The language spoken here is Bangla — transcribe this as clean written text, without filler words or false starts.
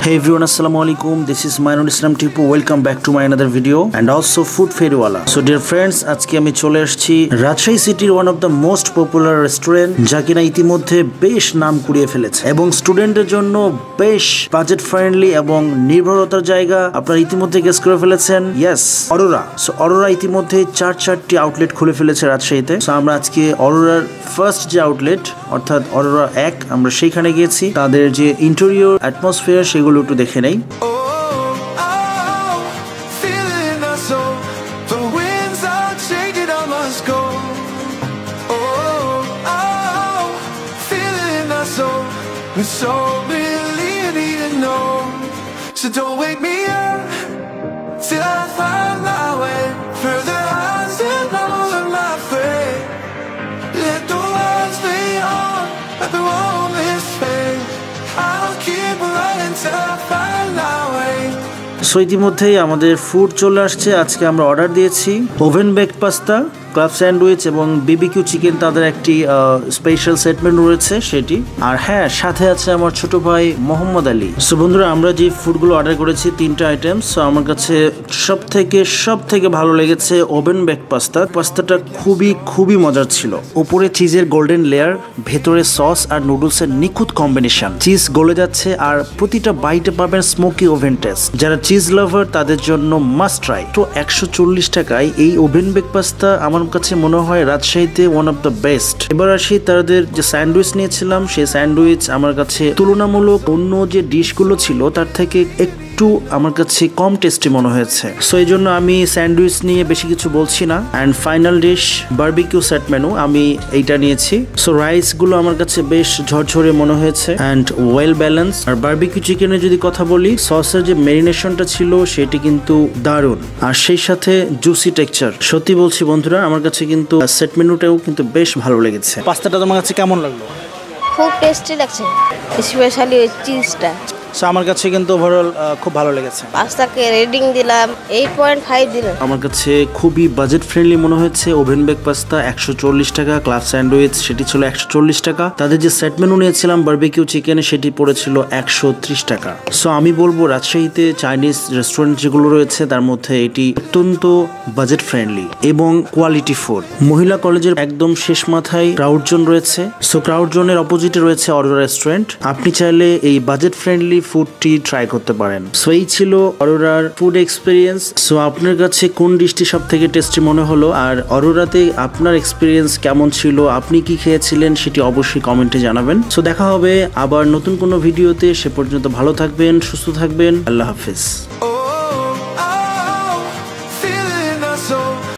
Hey everyone, Assalamualaikum. This is Mainul Islam Tipu. Welcome back to my another video and also Food Fairywala. So dear friends, আজকে আমি চলে আসছি রাজশাহী সিটির one of the most popular restaurant, যা কিনা ইতিমধ্যে বেশ নাম কুড়িয়ে ফেলেছে এবং স্টুডেন্টের জন্য বেশ বাজেট ফ্রেন্ডলি এবং নির্ভরতার জায়গা। আপনারা ইতিমধ্যে গেস করে ফেলেছেন, ইয়েস, অরোরা। সো অরোরা ইতিমধ্যে চারটি আউটলেট খুলে ফেলেছে রাজশাহীতে। সো আমরা আজকে অরোরার ফার্স্ট যে আউটলেট অর্থাৎ অরোরা 1, আমরা সেইখানে গিয়েছি। তাদের যে ইন্টেরিয়র অ্যাটমসফিয়ার সেগুলো একটু দেখে নেই। So really need to know. So don't wake me up till I find my way further highs and over my way. Let the words be on, let the moments fade. I'll keep running till I find my way. So ইতিমধ্যেই আমাদের ফুড চলে আসছে। আজকে আমরা অর্ডার দিয়েছি oven baked pasta, club sandwich এবং বিবিকিউ চিকেন। তাদের একটি স্পেশাল সেট মেনু রয়েছে সেটি। আর হ্যাঁ, সাথে আছে আমার ছোট ভাই মোহাম্মদ আলী। সো বন্ধুরা, আমরা যে ফুডগুলো অর্ডার করেছি 3টা আইটেম। সো আমার কাছে সব থেকে ভালো লেগেছে ওভেন বেকড পাস্তা। পাস্তাটা খুবই মজার ছিল। উপরে চিজের গোল্ডেন লেয়ার, ভেতরে সস আর নুডলসের নিখুঁত কম্বিনেশন। চিজ গলে যাচ্ছে আর প্রতিটা বাইটে পাবেন স্মোকি ওভেন টেস্ট। যারা চিজ লাভার তাদের জন্য মাস্ট ট্রাই। তো 140 টাকায় এই ওভেন বেকড পাস্তা আমার কাছে মনে হয় রাজশাহীতে ওয়ান অফ দ্য বেস্ট। এবার আসি তাদের যে স্যান্ডউইচ নিয়েছিলাম, সেই স্যান্ডউইচ আমার কাছে তুলনামূলক অন্য যে ডিশগুলো ছিল তার থেকে একটু আমার কাছে কম টেস্টি মনে হয়েছে। সো এই জন্য আমি স্যান্ডউইচ নিয়ে বেশি কিছু বলছি না। And final dish barbecue set menu, আমি এইটা নিয়েছি। সো রাইস গুলো আমার কাছে বেশ ঝরঝরে মনে হয়েছে অ্যান্ড ওয়েল ব্যালেন্স। আর বারবিকিউ চিকেনের যদি কথা বলি, সসের যে মেরিনেশনটা ছিল সেটি কিন্তু দারুণ, আর সেই সাথে জুসি টেক্সচার। সত্যি বলছি বন্ধুরা, আমার কাছে কিন্তু সেট মেনুটাও কিন্তু বেশ ভালো লেগেছে। পাস্তাটা তোমার কাছে কেমন লাগলো? খুব টেস্টি লাগছে, স্পেশালি ওই চিজটা। সো আমার কাছে কিন্তু ওভারঅল খুব ভালো লেগেছে। পাস্তাকে রেটিং দিলাম 8.5 দিলাম। আমার কাছে খুবই বাজেট ফ্রেন্ডলি মনে হয়েছে। ওভেন বেক পাস্তা 140 টাকা, ক্লাব স্যান্ডউইচ সেটি ছিল 140 টাকা। তাদের যে সেট মেনু নিয়েছিলাম বারবিকিউ চিকেন, সেটি পড়েছিল 130 টাকা। সো আমি বলবো রাজশাহীতে চাইনিজ রেস্টুরেন্ট যেগুলো রয়েছে তার মধ্যে এটি অত্যন্ত বাজেট ফ্রেন্ডলি এবং কোয়ালিটি ফুড। মহিলা কলেজের একদম শেষ মাথায় ক্রাউড জোন রয়েছে। সো ক্রাউড জোনের অপোজিটে রয়েছে অরোরা রেস্টুরেন্ট। আপনি চাইলে এই বাজেট ফ্রেন্ডলি ফুডটি ট্রাই করতে পারেন। সো এই ছিল অরোরার ফুড এক্সপিরিয়েন্স। সো আপনার কাছে কোন ডিশটি সব থেকে টেস্টি মনে হলো, আর অরোরাতে আপনার এক্সপিরিয়েন্স কেমন ছিল, আপনি কি খেয়েছিলেন সেটি অবশ্যই কমেন্টে জানাবেন। সো দেখা হবে আবার নতুন কোনো ভিডিওতে। সে পর্যন্ত ভালো থাকবেন, সুস্থ থাকবেন। আল্লাহ হাফিজ।